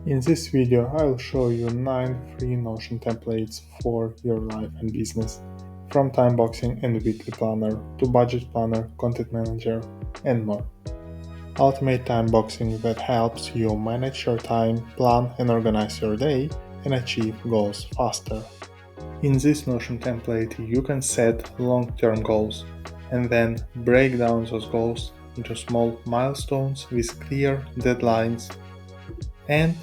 In this video, I'll show you 9 free Notion templates for your life and business, from timeboxing and weekly planner to budget planner, content manager, and more. Ultimate timeboxing that helps you manage your time, plan and organize your day, and achieve goals faster. In this Notion template, you can set long-term goals and then break down those goals into small milestones with clear deadlines and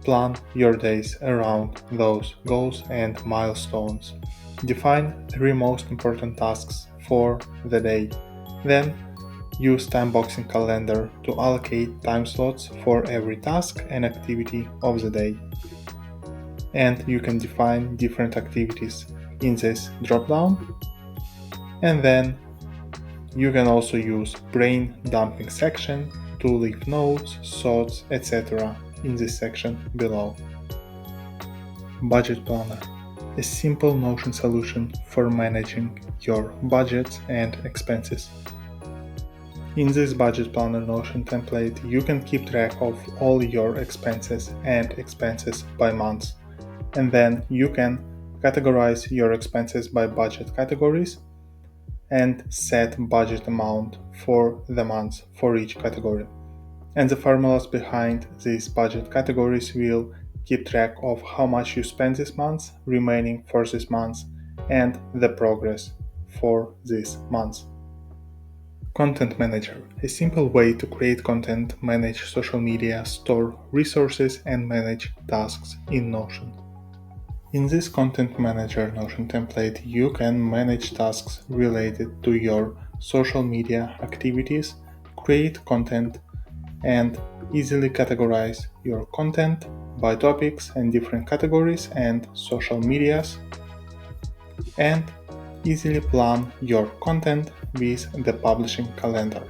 plan your days around those goals and milestones. Define 3 most important tasks for the day. Then use timeboxing calendar to allocate time slots for every task and activity of the day. And you can define different activities in this dropdown. And then you can also use brain dumping section to leave notes, thoughts, etc. in this section below. Budget Planner, a simple Notion solution for managing your budgets and expenses. In this Budget Planner Notion template, you can keep track of all your expenses and expenses by months, and then you can categorize your expenses by budget categories and set budget amount for the months for each category. And the formulas behind these budget categories will keep track of how much you spend this month, remaining for this month, and the progress for this month. Content Manager, a simple way to create content, manage social media, store resources, and manage tasks in Notion. In this Content Manager Notion template, you can manage tasks related to your social media activities, create content, and easily categorize your content by topics and different categories and social medias, and easily plan your content with the publishing calendar.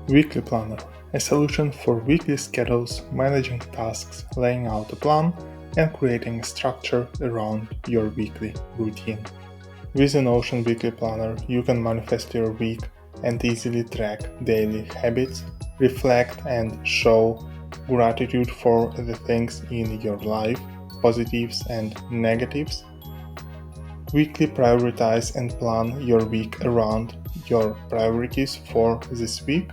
Weekly Planner, a solution for weekly schedules, managing tasks, laying out a plan, and creating a structure around your weekly routine. With the Notion Weekly Planner, you can manifest your week and easily track daily habits, reflect and show gratitude for the things in your life, positives and negatives. Quickly prioritize and plan your week around your priorities for this week,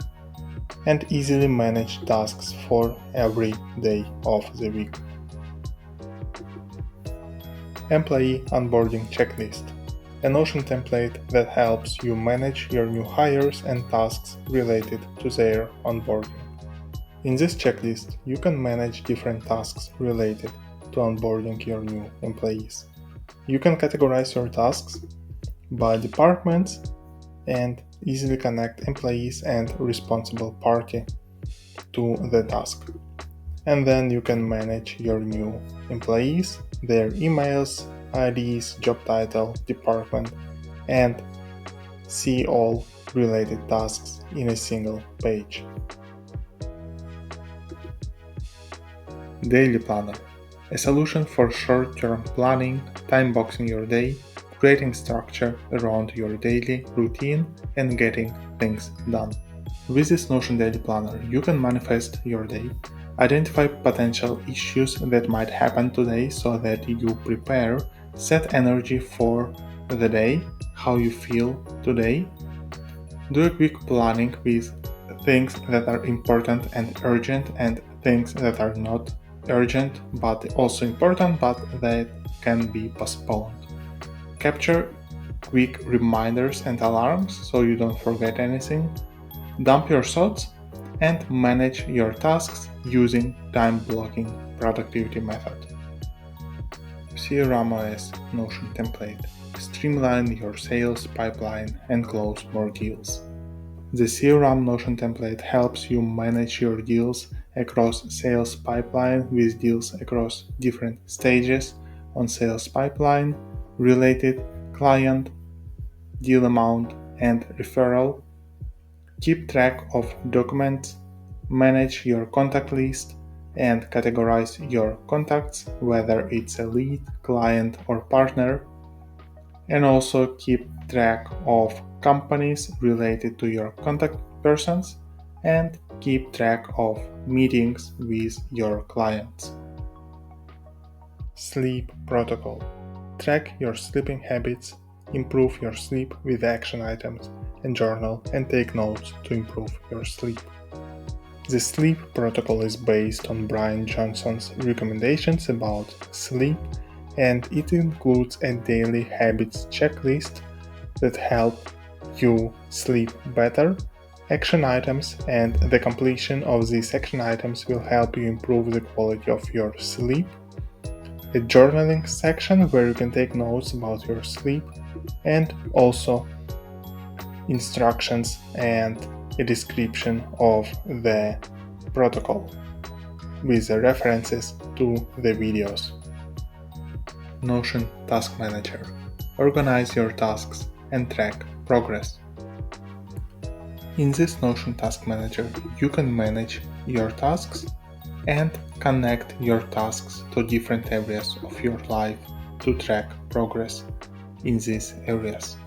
and easily manage tasks for every day of the week. Employee Onboarding Checklist, a Notion template that helps you manage your new hires and tasks related to their onboarding. In this checklist, you can manage different tasks related to onboarding your new employees. You can categorize your tasks by departments and easily connect employees and responsible party to the task. And then you can manage your new employees, their emails, IDs, job title, department, and see all related tasks in a single page. Daily Planner, a solution for short-term planning, time-boxing your day, creating structure around your daily routine, and getting things done. With this Notion Daily Planner, you can manifest your day, identify potential issues that might happen today so that you prepare, set energy for the day, how you feel today, do a quick planning with things that are important and urgent and things that are not urgent but also important but that can be postponed. Capture quick reminders and alarms so you don't forget anything. Dump your thoughts and manage your tasks using time blocking productivity method. CRM OS Notion template. Streamline your sales pipeline and close more deals. The CRM Notion template helps you manage your deals across sales pipeline with deals across different stages on sales pipeline, related client, deal amount, and referral. Keep track of documents, manage your contact list, and categorize your contacts, whether it's a lead, client, or partner, and also keep track of companies related to your contact persons and keep track of meetings with your clients. Sleep protocol. Track your sleeping habits, improve your sleep with action items, and journal and take notes to improve your sleep. The sleep protocol is based on Brian Johnson's recommendations about sleep, and it includes a daily habits checklist that help you sleep better, action items, and the completion of these action items will help you improve the quality of your sleep, a journaling section where you can take notes about your sleep, and also instructions and a description of the protocol with the references to the videos. Notion Task Manager. Organize your tasks and track progress. In this Notion Task Manager, you can manage your tasks and connect your tasks to different areas of your life to track progress in these areas.